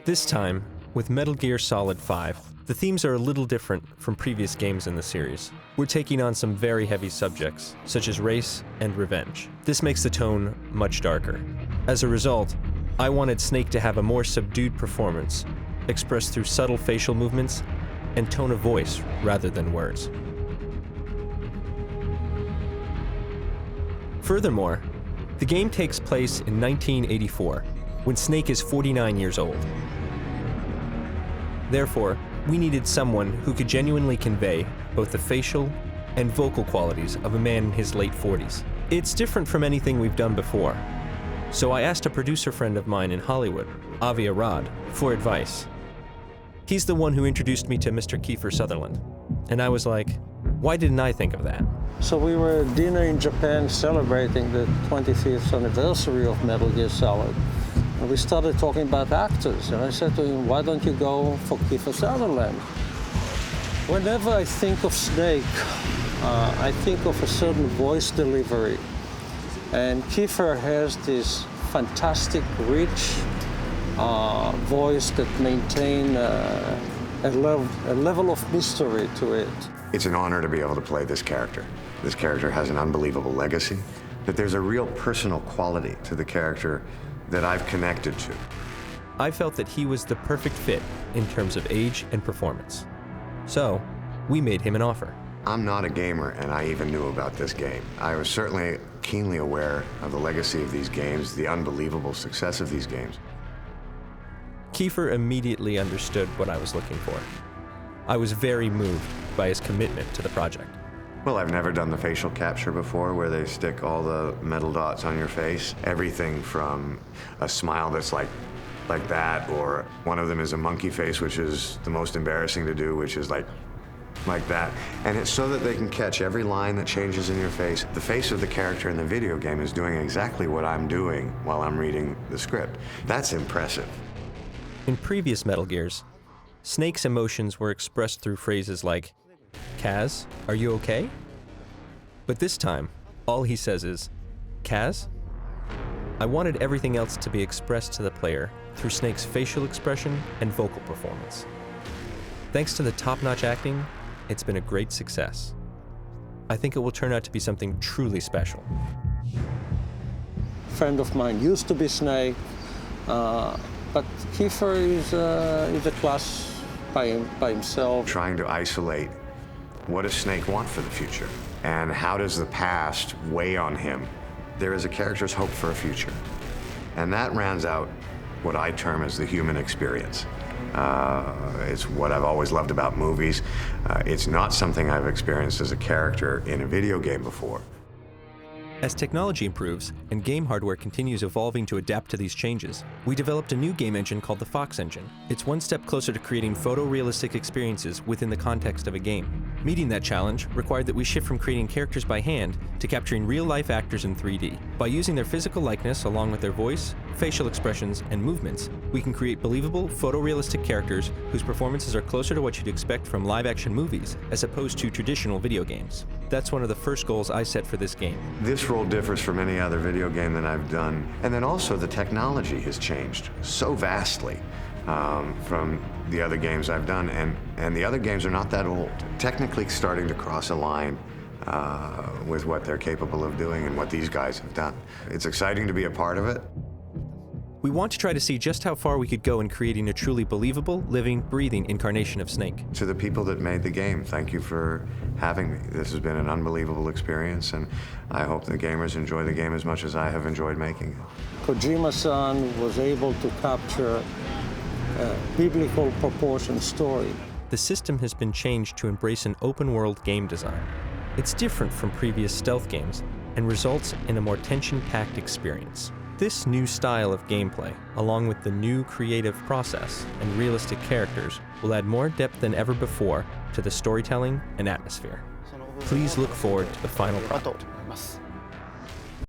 This time, with Metal Gear Solid 5, the themes are a little different from previous games in the series. We're taking on some very heavy subjects, such as race and revenge. This makes the tone much darker. As a result, I wanted Snake to have a more subdued performance, expressed through subtle facial movements and tone of voice rather than words. Furthermore, the game takes place in 1984, when Snake is 49 years old. Therefore, we needed someone who could genuinely convey both the facial and vocal qualities of a man in his late 40s. It's different from anything we've done before, so I asked a producer friend of mine in Hollywood, Avi Arad, for advice. He's the one who introduced me to Mr. Kiefer Sutherland, and I was like, why didn't I think of that? So we were at dinner in Japan celebrating the 25th anniversary of Metal Gear Solid. And we started talking about actors, and I said to him, why don't you go for Kiefer Sutherland? Whenever I think of Snake, I think of a certain voice delivery. And Kiefer has this fantastic, rich voice that maintains a level of mystery to it. It's an honor to be able to play this character. This character has an unbelievable legacy, but there's a real personal quality to the character that I've connected to. I felt that he was the perfect fit in terms of age and performance. So, we made him an offer. I'm not a gamer, and I even knew about this game. I was certainly keenly aware of the legacy of these games, the unbelievable success of these games. Kiefer immediately understood what I was looking for. I was very moved by his commitment to the project. Well, I've never done the facial capture before, where they stick all the metal dots on your face. Everything from a smile that's like that, or one of them is a monkey face, which is the most embarrassing to do, which is like that. And it's so that they can catch every line that changes in your face. The face of the character in the video game is doing exactly what I'm doing while I'm reading the script. That's impressive. In previous Metal Gears, Snake's emotions were expressed through phrases like, Kaz, are you okay? But this time, all he says is, Kaz? I wanted everything else to be expressed to the player through Snake's facial expression and vocal performance. Thanks to the top-notch acting, it's been a great success. I think it will turn out to be something truly special. A friend of mine used to be Snake, but Kiefer is a class by himself. Trying to isolate what does Snake want for the future, and how does the past weigh on him? There is a character's hope for a future, and that rounds out what I term as the human experience. It's what I've always loved about movies. It's not something I've experienced as a character in a video game before. As technology improves and game hardware continues evolving to adapt to these changes, we developed a new game engine called the Fox Engine. It's one step closer to creating photorealistic experiences within the context of a game. Meeting that challenge required that we shift from creating characters by hand to capturing real-life actors in 3D. By using their physical likeness along with their voice, facial expressions, and movements, we can create believable, photorealistic characters whose performances are closer to what you'd expect from live-action movies as opposed to traditional video games. That's one of the first goals I set for this game. This role differs from any other video game that I've done. And then also the technology has changed so vastly from the other games I've done. And the other games are not that old. Technically starting to cross a line with what they're capable of doing and what these guys have done. It's exciting to be a part of it. We want to try to see just how far we could go in creating a truly believable, living, breathing incarnation of Snake. To the people that made the game, thank you for having me. This has been an unbelievable experience, and I hope the gamers enjoy the game as much as I have enjoyed making it. Kojima-san was able to capture a biblical proportion story. The system has been changed to embrace an open-world game design. It's different from previous stealth games and results in a more tension-packed experience. This new style of gameplay, along with the new creative process and realistic characters, will add more depth than ever before to the storytelling and atmosphere. Please look forward to the final product.